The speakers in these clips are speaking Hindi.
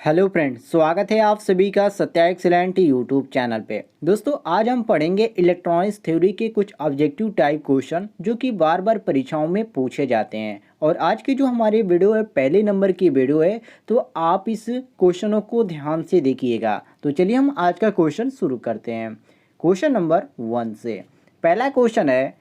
हेलो फ्रेंड्स, स्वागत है आप सभी का सत्या एक्सीलेंट यूट्यूब चैनल पे। दोस्तों, आज हम पढ़ेंगे इलेक्ट्रॉनिक्स थ्योरी के कुछ ऑब्जेक्टिव टाइप क्वेश्चन जो कि बार बार परीक्षाओं में पूछे जाते हैं। और आज की जो हमारी वीडियो है, पहले नंबर की वीडियो है, तो आप इस क्वेश्चनों को ध्यान से देखिएगा। तो चलिए हम आज का क्वेश्चन शुरू करते हैं क्वेश्चन नंबर 1 से। पहला क्वेश्चन है,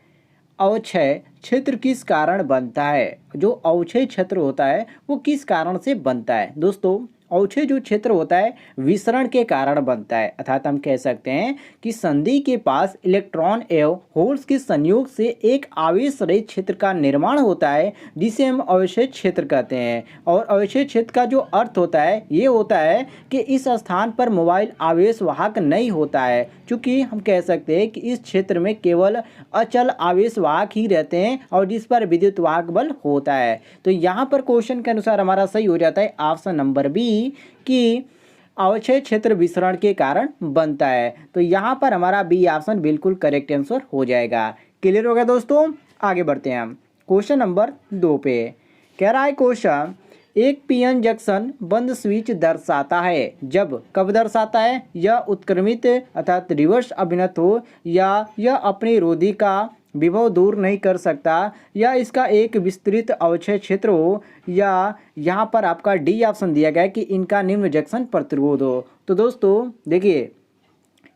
अवक्षय क्षेत्र किस कारण बनता है। जो अवक्षय क्षेत्र होता है वो किस कारण से बनता है। दोस्तों, अवक्षय जो क्षेत्र होता है विसरण के कारण बनता है, अर्थात हम कह सकते हैं कि संधि के पास इलेक्ट्रॉन एवं होल्स के संयोग से एक आवेश रहित क्षेत्र का निर्माण होता है, जिसे हम अवक्षय क्षेत्र कहते हैं। और अवक्षय क्षेत्र का जो अर्थ होता है ये होता है कि इस स्थान पर मोबाइल आवेश वाहक नहीं होता है, क्योंकि हम कह सकते हैं कि इस क्षेत्र में केवल अचल आवेश वाहक ही रहते हैं और जिस पर विद्युत वाहक बल होता है। तो यहाँ पर क्वेश्चन के अनुसार हमारा सही हो जाता है ऑप्शन नंबर बी कि अवक्षय क्षेत्र विसरण के कारण बनता है। तो यहाँ पर हमारा बी ऑप्शन बिल्कुल करेक्ट आंसर हो जाएगा। क्लियर हो गया दोस्तों, आगे बढ़ते हैं हम क्वेश्चन नंबर 2 पे। कह रहा है क्वेश्चन, एक पीएन जंक्शन बंद स्विच दर्शाता है जब, कब दर्शाता है, यह उत्क्रमित अर्थात रिवर्स अभिनत हो, या यह अपने रोधी का विभव दूर नहीं कर सकता, या इसका एक विस्तृत अवक्षय क्षेत्र हो, या यहाँ पर आपका डी ऑप्शन दिया गया है कि इनका निम्न जंक्शन प्रतिरोध हो। तो दोस्तों देखिए,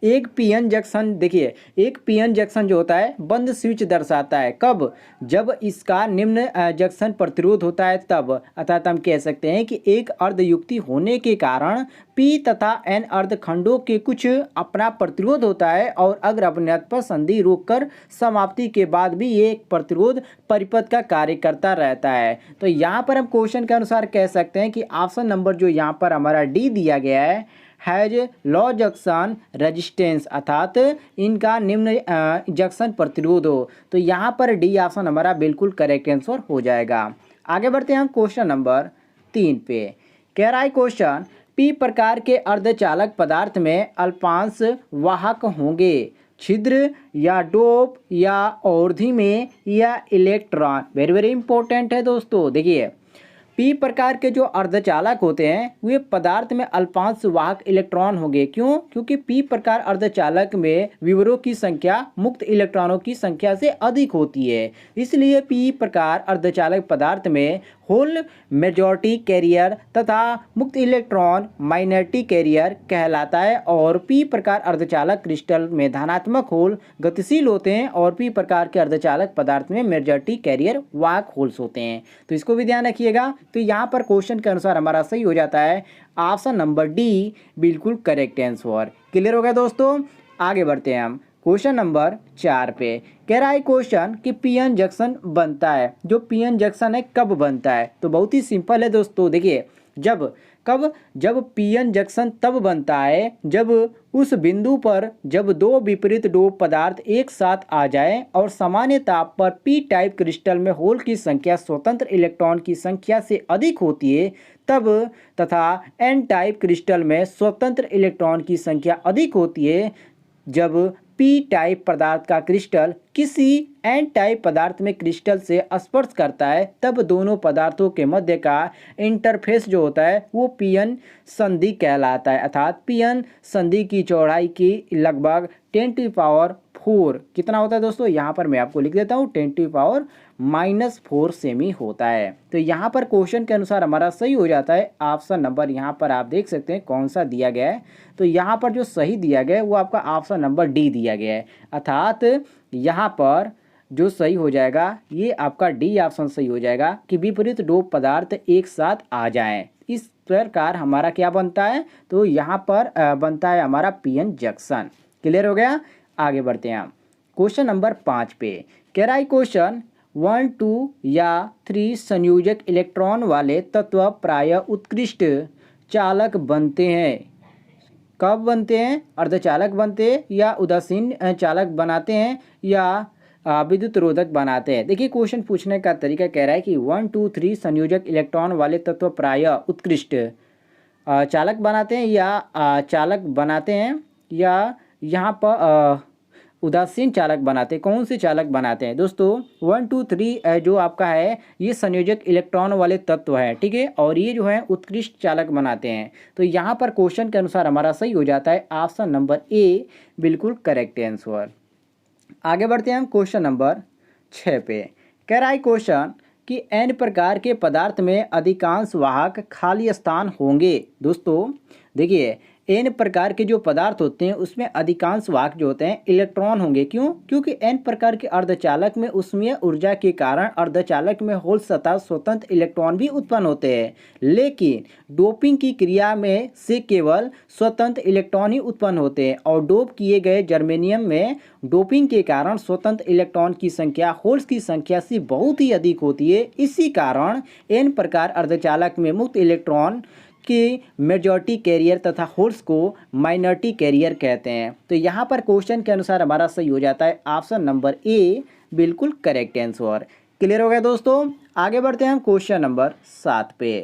एक पीएन जंक्शन, देखिए एक पीएन जंक्शन जो होता है बंद स्विच दर्शाता है कब, जब इसका निम्न जंक्शन प्रतिरोध होता है तब। अर्थात हम कह सकते हैं कि एक अर्धयुक्ति होने के कारण पी तथा एन अर्धखंडों के कुछ अपना प्रतिरोध होता है, और अग्र अपन्यत पर संधि रोककर समाप्ति के बाद भी ये एक प्रतिरोध परिपथ का कार्य करता रहता है। तो यहाँ पर हम क्वेश्चन के अनुसार कह सकते हैं कि ऑप्शन नंबर जो यहाँ पर हमारा डी दिया गया है, हैज लो जंक्शन रेजिस्टेंस, अर्थात इनका निम्न जंक्शन प्रतिरोध हो। तो यहाँ पर डी ऑप्शन हमारा बिल्कुल करेक्ट आंसर हो जाएगा। आगे बढ़ते हैं हम क्वेश्चन नंबर 3 पे। कह रहा है क्वेश्चन, पी प्रकार के अर्धचालक पदार्थ में अल्पांश वाहक होंगे, छिद्र या डोप या और्धी में या इलेक्ट्रॉन। वेरी वेरी इंपॉर्टेंट है दोस्तों। देखिए, पी प्रकार के जो अर्धचालक होते हैं वे पदार्थ में अल्पांश वाहक इलेक्ट्रॉन होंगे। क्यों? क्योंकि पी प्रकार अर्धचालक में विवरों की संख्या मुक्त इलेक्ट्रॉनों की संख्या से अधिक होती है, इसलिए पी प्रकार अर्धचालक पदार्थ में होल मेजॉरिटी कैरियर तथा मुक्त इलेक्ट्रॉन माइनॉरिटी कैरियर कहलाता है। और पी प्रकार अर्धचालक क्रिस्टल में धनात्मक होल गतिशील होते हैं, और पी प्रकार के अर्धचालक पदार्थ में मेजॉरिटी कैरियर वाहक होल्स होते हैं। तो इसको भी ध्यान रखिएगा। तो यहाँ पर क्वेश्चन के अनुसार हमारा सही हो जाता है ऑप्शन नंबर डी बिल्कुल करेक्ट आंसर। क्लियर हो गया दोस्तों, आगे बढ़ते हैं हम क्वेश्चन नंबर 4 पे। कह रहा है क्वेश्चन कि पीएन जंक्शन बनता है, जो पीएन जंक्शन है कब बनता है। तो बहुत ही सिंपल है दोस्तों। देखिए, जब पीएन जंक्शन तब बनता है जब उस बिंदु पर जब दो विपरीत डोप पदार्थ एक साथ आ जाए और सामान्य ताप पर पी टाइप क्रिस्टल में होल की संख्या स्वतंत्र इलेक्ट्रॉन की संख्या से अधिक होती है तब, तथा एन टाइप क्रिस्टल में स्वतंत्र इलेक्ट्रॉन की संख्या अधिक होती है जब पी टाइप पदार्थ का क्रिस्टल किसी एन टाइप पदार्थ में क्रिस्टल से स्पर्श करता है, तब दोनों पदार्थों के मध्य का इंटरफेस जो होता है वो पीएन संधि कहलाता है। अर्थात पीएन संधि की चौड़ाई की लगभग 10⁴ कितना होता है दोस्तों, यहाँ पर मैं आपको लिख देता हूँ 10⁻⁻⁴ सेमी होता है। तो यहाँ पर क्वेश्चन के अनुसार हमारा सही हो जाता है ऑप्शन नंबर, यहाँ पर आप देख सकते हैं कौन सा दिया गया है। तो यहाँ पर जो सही दिया गया है वो आपका ऑप्शन नंबर डी दिया गया है। अर्थात यहाँ पर जो सही हो जाएगा ये आपका डी ऑप्शन सही हो जाएगा कि विपरीत डोप पदार्थ एक साथ आ जाएं। इस प्रकार हमारा क्या बनता है, तो यहाँ पर बनता है हमारा पीएन जंक्शन। क्लियर हो गया, आगे बढ़ते हैं हम क्वेश्चन नंबर 5 पे। कह रहा है क्वेश्चन, 1, 2 या 3 संयोजक इलेक्ट्रॉन वाले तत्व प्रायः उत्कृष्ट चालक बनते हैं। कब बनते हैं? अर्धचालक बनते हैं, या उदासीन चालक बनाते हैं, या विद्युत रोधक बनाते हैं। देखिए, क्वेश्चन पूछने का तरीका कह रहा है कि 1, 2, 3 संयोजक इलेक्ट्रॉन वाले तत्व प्रायः उत्कृष्ट चालक बनाते हैं, या चालक बनाते हैं, या यहाँ पर उदासीन चालक बनाते हैं। कौन से चालक बनाते हैं दोस्तों? 1 2 3 जो आपका है ये संयोजक इलेक्ट्रॉन वाले तत्व है, ठीक है, और ये जो है उत्कृष्ट चालक बनाते हैं। तो यहाँ पर क्वेश्चन के अनुसार हमारा सही हो जाता है ऑप्शन नंबर ए, बिल्कुल करेक्ट आंसर। आगे बढ़ते हैं हम क्वेश्चन नंबर 6 पे। कह रहा है क्वेश्चन कि एन प्रकार के पदार्थ में अधिकांश वाहक खाली स्थान होंगे। दोस्तों देखिए, एन प्रकार के जो पदार्थ होते हैं उसमें अधिकांश वाहक जो होते हैं इलेक्ट्रॉन होंगे। क्यों? क्योंकि एन प्रकार के अर्धचालक में ऊष्मीय ऊर्जा के कारण अर्धचालक में होल सतह स्वतंत्र इलेक्ट्रॉन भी उत्पन्न होते हैं, लेकिन डोपिंग की क्रिया में से केवल स्वतंत्र इलेक्ट्रॉन ही उत्पन्न होते हैं। और डोप किए गए जर्मेनियम में डोपिंग के कारण स्वतंत्र इलेक्ट्रॉन की संख्या होल्स की संख्या से बहुत ही अधिक होती है। इसी कारण एन प्रकार अर्धचालक में मुक्त इलेक्ट्रॉन कि मेजॉरिटी कैरियर तथा होल्स को माइनॉरिटी कैरियर कहते हैं। तो यहाँ पर क्वेश्चन के अनुसार हमारा सही हो जाता है ऑप्शन नंबर ए, बिल्कुल करेक्ट आंसर। क्लियर हो गया दोस्तों? आगे बढ़ते हैं हम क्वेश्चन नंबर 7 पे।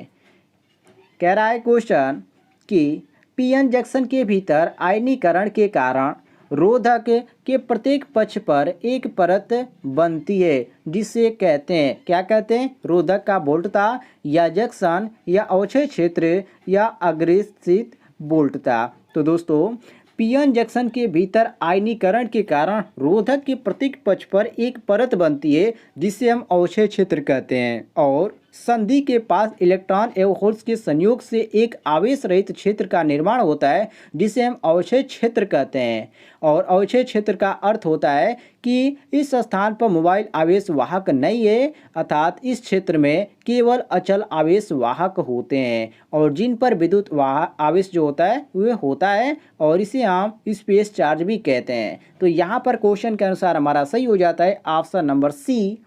कह रहा है क्वेश्चन कि पीएन जंक्शन के भीतर आयनीकरण के कारण रोधक के प्रत्येक पक्ष पर एक परत बनती है, जिसे कहते हैं, क्या कहते हैं? रोधक का वोल्टता या जंक्शन या अवक्षय क्षेत्र या अग्रेसित वोल्टता। तो दोस्तों पीएन जंक्शन के भीतर आयनीकरण के कारण रोधक के प्रत्येक पक्ष पर एक परत बनती है, जिसे हम अवक्षय क्षेत्र कहते हैं। और संधि के पास इलेक्ट्रॉन एवं होल्स के संयोग से एक आवेश रहित क्षेत्र का निर्माण होता है, जिसे हम अवक्षय क्षेत्र कहते हैं। और अवक्षय क्षेत्र का अर्थ होता है कि इस स्थान पर मोबाइल आवेश वाहक नहीं है, अर्थात इस क्षेत्र में केवल अचल आवेश वाहक होते हैं, और जिन पर विद्युत आवेश जो होता है वह होता है, और इसे हम स्पेस चार्ज भी कहते हैं। तो यहाँ पर क्वेश्चन के अनुसार हमारा सही हो जाता है ऑप्शन नंबर सी,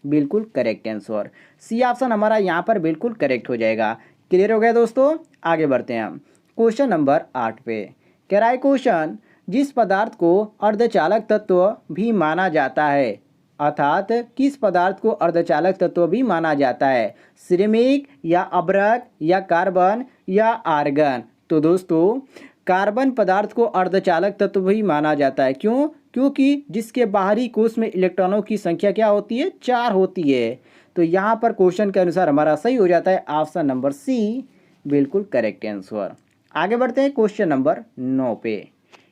बिल्कुल करेक्ट आंसर। सी ऑप्शन हमारा यहाँ पर बिल्कुल करेक्ट हो जाएगा। क्लियर हो गया दोस्तों? आगे बढ़ते हैं हम क्वेश्चन नंबर 8 पे। कह रहा है क्वेश्चन, जिस पदार्थ को अर्धचालक तत्व भी माना जाता है, अर्थात किस पदार्थ को अर्धचालक तत्व भी माना जाता है? सिरेमिक या अभ्रक या कार्बन या आर्गन? तो दोस्तों कार्बन पदार्थ को अर्धचालक तत्व भी माना जाता है। क्यों? क्योंकि जिसके बाहरी कोश में इलेक्ट्रॉनों की संख्या क्या होती है? 4 होती है। तो यहाँ पर क्वेश्चन के अनुसार हमारा सही हो जाता है ऑप्शन नंबर सी, बिल्कुल करेक्ट आंसर। आगे बढ़ते हैं क्वेश्चन नंबर 9 पे।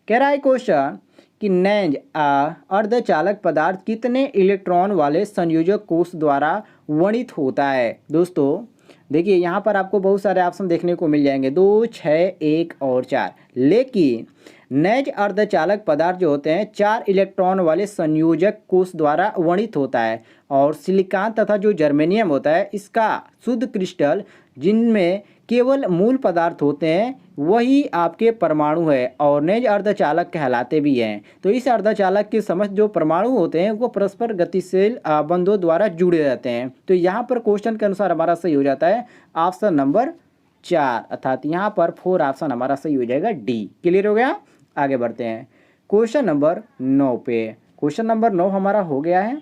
कह रहा है क्वेश्चन कि नैंज अर्धचालक पदार्थ कितने इलेक्ट्रॉन वाले संयोजक कोष द्वारा वर्णित होता है? दोस्तों देखिए, यहाँ पर आपको बहुत सारे ऑप्शन देखने को मिल जाएंगे, 2, 6, 1 और 4, लेकिन नैज अर्धचालक पदार्थ जो होते हैं 4 इलेक्ट्रॉन वाले संयोजक कोष द्वारा वर्णित होता है। और सिलिकॉन तथा जो जर्मेनियम होता है इसका शुद्ध क्रिस्टल, जिनमें केवल मूल पदार्थ होते हैं, वही आपके परमाणु है और नैज अर्धचालक कहलाते भी हैं। तो इस अर्धचालक के समस्त जो परमाणु होते हैं वो परस्पर गतिशील बंधों द्वारा जुड़े रहते हैं। तो यहाँ पर क्वेश्चन के अनुसार हमारा सही हो जाता है ऑप्शन नंबर 4, अर्थात यहाँ पर 4 ऑप्शन हमारा सही हो जाएगा डी। क्लियर हो गया? आगे बढ़ते हैं क्वेश्चन नंबर 9 पे। क्वेश्चन नंबर 9 हमारा हो गया है।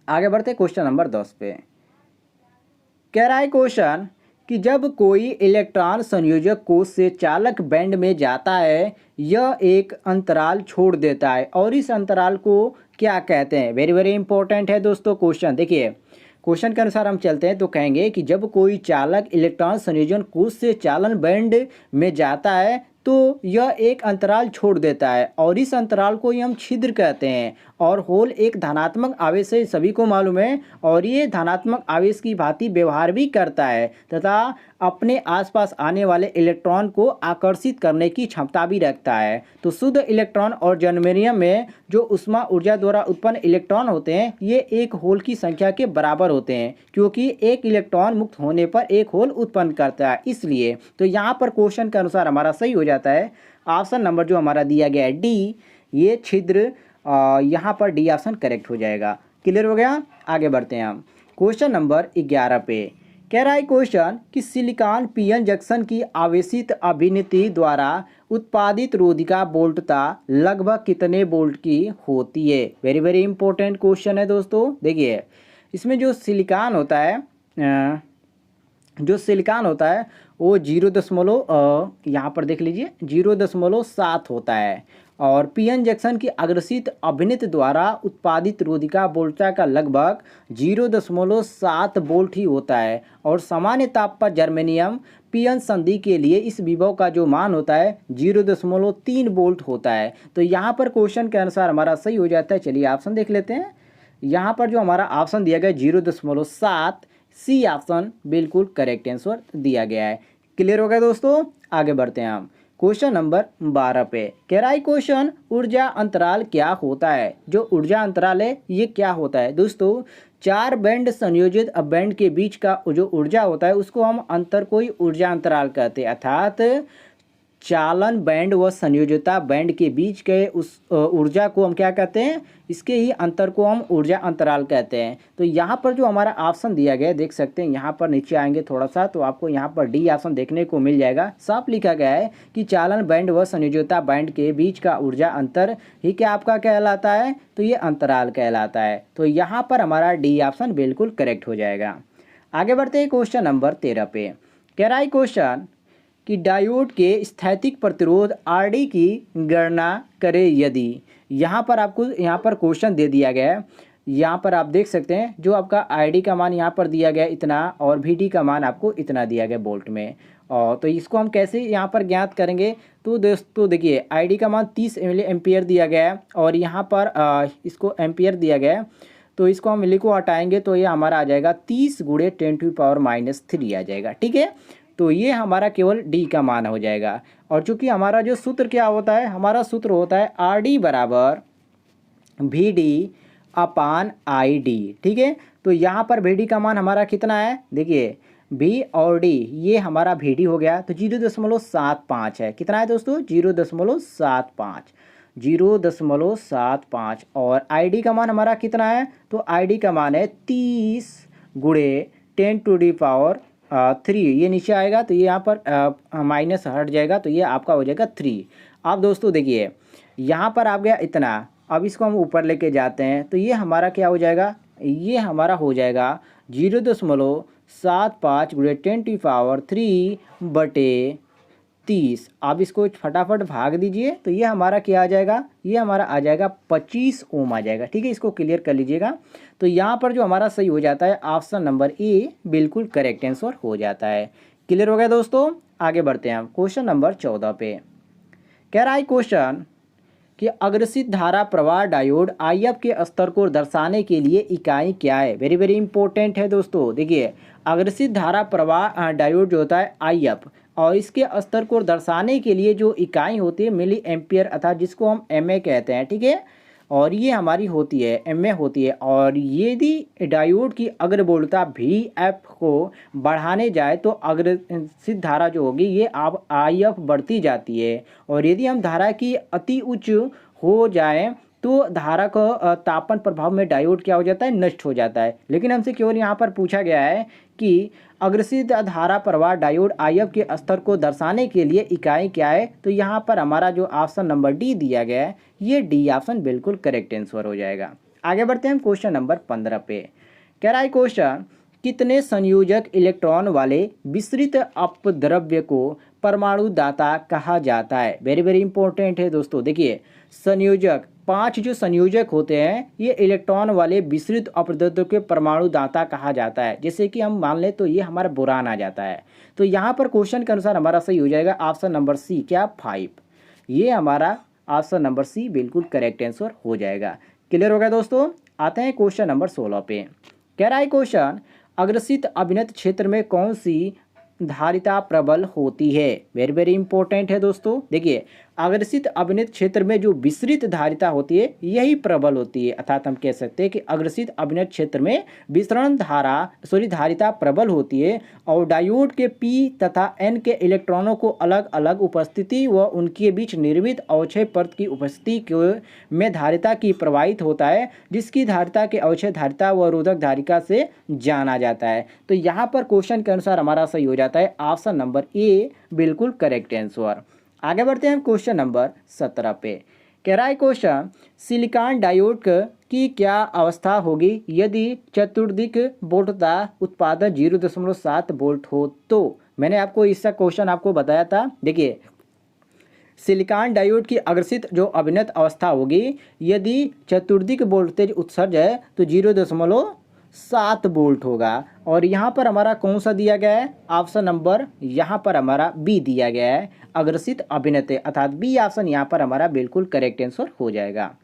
आगे बढ़ते हैं क्वेश्चन नंबर 10 पे। कह रहा है क्वेश्चन कि जब कोई इलेक्ट्रॉन संयोजक कोष से चालक बैंड में जाता है, यह एक अंतराल छोड़ देता है, और इस अंतराल को क्या कहते हैं? वेरी वेरी इंपॉर्टेंट है दोस्तों क्वेश्चन। देखिए क्वेश्चन के अनुसार हम चलते हैं तो कहेंगे कि जब कोई चालक इलेक्ट्रॉन संयोजन कोष से चालन बैंड में जाता है तो यह एक अंतराल छोड़ देता है, और इस अंतराल को ही हम छिद्र कहते हैं। और होल एक धनात्मक आवेश है, सभी को मालूम है, और ये धनात्मक आवेश की भांति व्यवहार भी करता है तथा अपने आसपास आने वाले इलेक्ट्रॉन को आकर्षित करने की क्षमता भी रखता है। तो शुद्ध इलेक्ट्रॉन और जर्मेनियम में जो ऊष्मा ऊर्जा द्वारा उत्पन्न इलेक्ट्रॉन होते हैं ये एक होल की संख्या के बराबर होते हैं, क्योंकि एक इलेक्ट्रॉन मुक्त होने पर एक होल उत्पन्न करता है, इसलिए। तो यहाँ पर क्वेश्चन के अनुसार हमारा सही हो जाता है ऑप्शन नंबर जो हमारा दिया गया है डी, ये छिद्र, यहाँ पर डी ऑप्शन करेक्ट हो जाएगा। क्लियर हो गया? आगे बढ़ते हैं हम क्वेश्चन नंबर 11 पे। कह रहा है क्वेश्चन कि सिलिकॉन पीएन जंक्शन की आवेशित अभिनति द्वारा उत्पादित रोधिका वोल्टता लगभग कितने वोल्ट की होती है? वेरी वेरी इंपॉर्टेंट क्वेश्चन है दोस्तों। देखिए इसमें जो सिलिकॉन होता है वो 0 यहाँ पर देख लीजिए 0.7 होता है। और पीएन जंक्शन की अग्रसित अभिनित द्वारा उत्पादित रोधिका वोल्टता का लगभग 0.7 वोल्ट ही होता है। और सामान्य ताप पर जर्मेनियम पीएन संधि के लिए इस विभव का जो मान होता है 0.3 वोल्ट होता है। तो यहाँ पर क्वेश्चन के अनुसार हमारा सही हो जाता है। चलिए ऑप्शन देख लेते हैं। यहाँ पर जो हमारा ऑप्शन दिया गया 0.7, सी ऑप्शन बिल्कुल करेक्ट आंसर दिया गया है। क्लियर हो गया दोस्तों, आगे बढ़ते हैं हम क्वेश्चन नंबर 12 पे। कह रहा है क्वेश्चन ऊर्जा अंतराल क्या होता है। जो ऊर्जा अंतराल है ये क्या होता है दोस्तों, 4 बैंड संयोजित बैंड के बीच का जो ऊर्जा होता है उसको हम अंतर को ही ऊर्जा अंतराल कहते हैं। अर्थात चालन बैंड व संयोजता बैंड के बीच के उस ऊर्जा को हम क्या कहते हैं, इसके ही अंतर को हम ऊर्जा अंतराल कहते हैं। तो यहाँ पर जो हमारा ऑप्शन दिया गया है देख सकते हैं, यहाँ पर नीचे आएंगे थोड़ा सा तो आपको यहाँ पर डी ऑप्शन देखने को मिल जाएगा। साफ लिखा गया है कि चालन बैंड व संयोजता बैंड के बीच का ऊर्जा अंतर ही क्या आपका कहलाता है, तो ये अंतराल कहलाता है। तो यहाँ पर हमारा डी ऑप्शन बिल्कुल करेक्ट हो जाएगा। आगे बढ़ते हैं क्वेश्चन नंबर 13 पे। कह रहा है क्वेश्चन कि डायोड के स्थैतिक प्रतिरोध आरडी की गणना करें यदि। यहाँ पर आपको यहाँ पर क्वेश्चन दे दिया गया है। यहाँ पर आप देख सकते हैं जो आपका आईडी का मान यहाँ पर दिया गया इतना और वीडी का मान आपको इतना दिया गया वोल्ट में। और तो इसको हम कैसे यहाँ पर ज्ञात करेंगे, तो दोस्तों देखिए आईडी का मान 30 मिली एम्पियर दिया गया है और यहाँ पर इसको एम्पियर दिया गया है। तो इसको हम मिली को हटाएंगे तो ये हमारा आ जाएगा 30 × 10⁻³ आ जाएगा। ठीक है, तो ये हमारा केवल डी का मान हो जाएगा। और चूंकि हमारा जो सूत्र क्या होता है, हमारा सूत्र होता है आर डी बराबर V D upon I D. ठीक है, तो यहाँ पर वी डी का मान हमारा कितना है, देखिए वी और डी ये हमारा वी डी हो गया तो 0.75 है। कितना है दोस्तों, 0.75, 0.75। और आई डी का मान हमारा कितना है, तो आई डी का मान है 30 × 10⁻³ ये नीचे आएगा तो ये यहाँ पर माइनस हट जाएगा तो ये आपका हो जाएगा 3। अब दोस्तों देखिए यहाँ पर आ गया इतना, अब इसको हम ऊपर लेके जाते हैं तो ये हमारा क्या हो जाएगा, ये हमारा हो जाएगा 0.75 × 10⁻³ आप इसको फटाफट भाग दीजिए तो ये हमारा क्या आ जाएगा, ये हमारा आ जाएगा 25 ओम आ जाएगा। ठीक है, इसको क्लियर कर लीजिएगा। तो यहाँ पर जो हमारा सही हो जाता है ऑप्शन नंबर ए बिल्कुल करेक्ट आंसर हो जाता है। क्लियर हो गया दोस्तों, आगे बढ़ते हैं हम क्वेश्चन नंबर 14 पे। कह रहा है क्वेश्चन कि अग्रसित धारा प्रवाह डायोड आईएफ के स्तर को दर्शाने के लिए इकाई क्या है। वेरी वेरी इंपॉर्टेंट है दोस्तों। देखिए अग्रसित धारा प्रवाह डायोड जो होता है आईएफ और इसके स्तर को दर्शाने के लिए जो इकाई होती है मिली एम्पियर अर्थात जिसको हम एमए कहते हैं। ठीक है, और ये हमारी होती है एमए होती है। और यदि डायोड की अग्रवोल्टता वी एफ को बढ़ाने जाए तो अग्रसित धारा जो होगी ये अब आई एफ बढ़ती जाती है। और यदि हम धारा की अति उच्च हो जाए तो धारा का तापन प्रभाव में डायोड क्या हो जाता है, नष्ट हो जाता है। लेकिन हमसे केवल यहाँ पर पूछा गया है कि अग्रसित धारा प्रवाह डायोड आईएफ के स्तर को दर्शाने के लिए इकाई क्या है। तो यहाँ पर हमारा जो ऑप्शन नंबर डी दिया गया है ये डी ऑप्शन बिल्कुल करेक्ट आंसर हो जाएगा। आगे बढ़ते हैं हम क्वेश्चन नंबर 15 पे। कह रहा है क्वेश्चन कितने संयोजक इलेक्ट्रॉन वाले विस्तृत अपद्रव्य को परमाणु दाता कहा जाता है। वेरी वेरी इंपॉर्टेंट है दोस्तों। देखिए संयोजक 5 जो संयोजक होते हैं ये इलेक्ट्रॉन वाले विस्तृत अपद्रव्य के परमाणु दाता कहा जाता है। जैसे कि हम मान लें तो ये हमारा बोरान आ जाता है। तो यहाँ पर क्वेश्चन के अनुसार हमारा सही हो जाएगा ऑप्शन नंबर सी क्या 5। ये हमारा ऑप्शन नंबर सी बिल्कुल करेक्ट आंसर हो जाएगा। क्लियर हो गया दोस्तों, आते हैं क्वेश्चन नंबर 16 पे। कह रहा है क्वेश्चन अग्रसित अभिनत क्षेत्र में कौन सी धारिता प्रबल होती है। वेरी वेरी इंपॉर्टेंट है दोस्तों। देखिए अग्रसित अभिनत क्षेत्र में जो विस्तृत धारिता होती है यही प्रबल होती है। अर्थात हम कह सकते हैं कि अग्रसित अभिनत क्षेत्र में विस्तरण धारिता प्रबल होती है। और डायोड के पी तथा एन के इलेक्ट्रॉनों को अलग अलग उपस्थिति व उनके बीच निर्मित अवक्षय परत की उपस्थिति में धारिता की प्रवाहित होता है, जिसकी धारिता के अवक्षय धारिता व रोधक धारिता से जाना जाता है। तो यहाँ पर क्वेश्चन के अनुसार हमारा सही हो जाता है ऑप्शन नंबर ए बिल्कुल करेक्ट आंसर। आगे बढ़ते हैं क्वेश्चन नंबर 17 पे। कह रहा है क्वेश्चन सिलिकॉन डायोड की क्या अवस्था होगी यदि चतुर्दिक वोल्टता उत्पादन 0.7 वोल्ट हो तो। मैंने आपको इसका क्वेश्चन आपको बताया था। देखिए, सिलिकॉन डायोड की अग्रसित जो अभिन्नत अवस्था होगी, यदि चतुर्दिक वोल्टेज उत्सर्ज है तो 0.7 वोल्ट होगा। और यहाँ पर हमारा कौन सा दिया गया है? ऑप्शन नंबर यहाँ पर हमारा बी दिया गया है, अग्रसित अभिन्नत, अर्थात बी ऑप्शन यहाँ पर हमारा बिल्कुल करेक्ट आंसर हो जाएगा।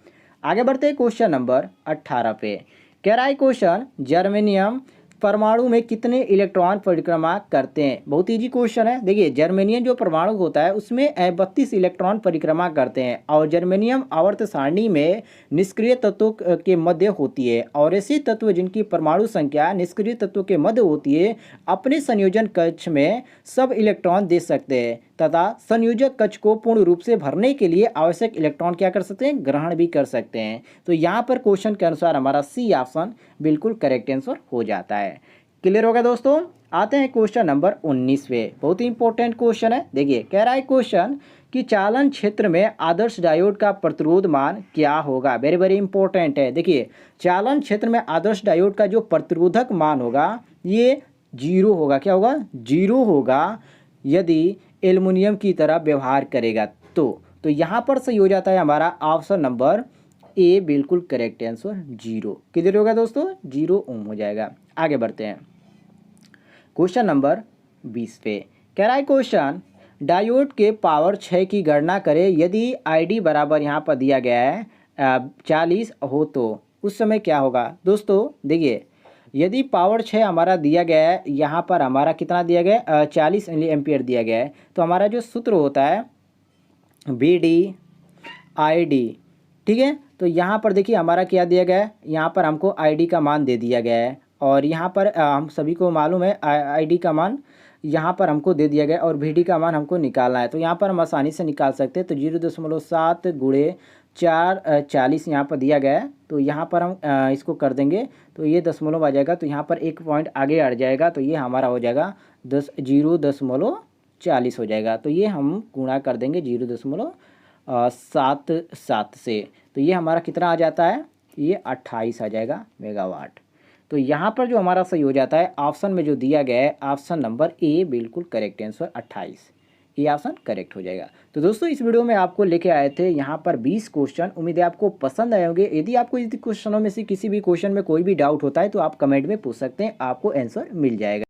आगे बढ़ते हैं क्वेश्चन नंबर 18 पे। कह रहा है क्वेश्चन, जर्मेनियम परमाणु में कितने इलेक्ट्रॉन परिक्रमा करते हैं? बहुत इजी क्वेश्चन है। देखिए, जर्मेनियम जो परमाणु होता है उसमें 32 इलेक्ट्रॉन परिक्रमा करते हैं, और जर्मेनियम आवर्त सारणी में निष्क्रिय तत्वों के मध्य होती है। और ऐसे तत्व जिनकी परमाणु संख्या निष्क्रिय तत्वों के मध्य होती है अपने संयोजन कक्ष में सब इलेक्ट्रॉन दे सकते हैं, तथा संयोजक कक्ष को पूर्ण रूप से भरने के लिए आवश्यक इलेक्ट्रॉन क्या कर सकते हैं? ग्रहण भी कर सकते हैं। तो यहाँ पर क्वेश्चन के अनुसार हमारा सी ऑप्शन बिल्कुल करेक्ट आंसर हो जाता है। क्लियर हो गया दोस्तों? आते हैं क्वेश्चन नंबर 19 पे। बहुत ही इंपॉर्टेंट क्वेश्चन है। देखिए, कह रहा है क्वेश्चन कि चालन क्षेत्र में आदर्श डायोड का प्रतिरोध मान क्या होगा? वेरी वेरी इंपॉर्टेंट है। देखिए, चालन क्षेत्र में आदर्श डायोड का जो प्रतिरोधक मान होगा ये 0 होगा। क्या होगा? 0 होगा यदि एल्युमिनियम की तरह व्यवहार करेगा तो यहाँ पर सही हो जाता है हमारा ऑप्शन नंबर ए, बिल्कुल करेक्ट आंसर 0। किधर होगा दोस्तों? 0 ओम हो जाएगा। आगे बढ़ते हैं क्वेश्चन नंबर 20 पे। कह रहा है क्वेश्चन, डायोड के पावर 6 की गणना करें यदि आईडी बराबर यहाँ पर दिया गया है 40 हो तो उस समय क्या होगा? दोस्तों देखिए, यदि पावर 6 हमारा दिया गया है, यहाँ पर हमारा कितना दिया गया है? 40 मिली एम्पियर दिया गया है। तो हमारा जो सूत्र होता है बी डी आई डी, ठीक है। तो यहाँ पर देखिए हमारा क्या दिया गया है, यहाँ पर हमको आईडी का मान दे दिया गया है, और यहाँ पर हम सभी को मालूम है आईडी का मान यहाँ पर हमको दे दिया गया, और वीडी का मान हमको निकालना है। तो यहाँ पर हम आसानी से निकाल सकते हैं। तो 0.7 गुणे 4 40 यहाँ पर दिया गया है। तो यहाँ पर हम इसको कर देंगे तो ये दशमलव आ जाएगा। तो यहाँ पर एक पॉइंट आगे अड़ जाएगा, तो ये हमारा हो जाएगा 0.40 हो जाएगा। तो ये हम गुणा कर देंगे 0.77 से। तो ये हमारा कितना आ जाता है? ये 28 आ जाएगा मेगावाट। तो यहाँ पर जो हमारा सही हो जाता है ऑप्शन में जो दिया गया है ऑप्शन नंबर ए, बिल्कुल करेक्ट आंसर 28, ये ऑप्शन करेक्ट हो जाएगा। तो दोस्तों, इस वीडियो में आपको लेके आए थे यहाँ पर 20 क्वेश्चन। उम्मीद है आपको पसंद आए होंगे। यदि आपको इस क्वेश्चनों में से किसी भी क्वेश्चन में कोई भी डाउट होता है तो आप कमेंट में पूछ सकते हैं, आपको आंसर मिल जाएगा।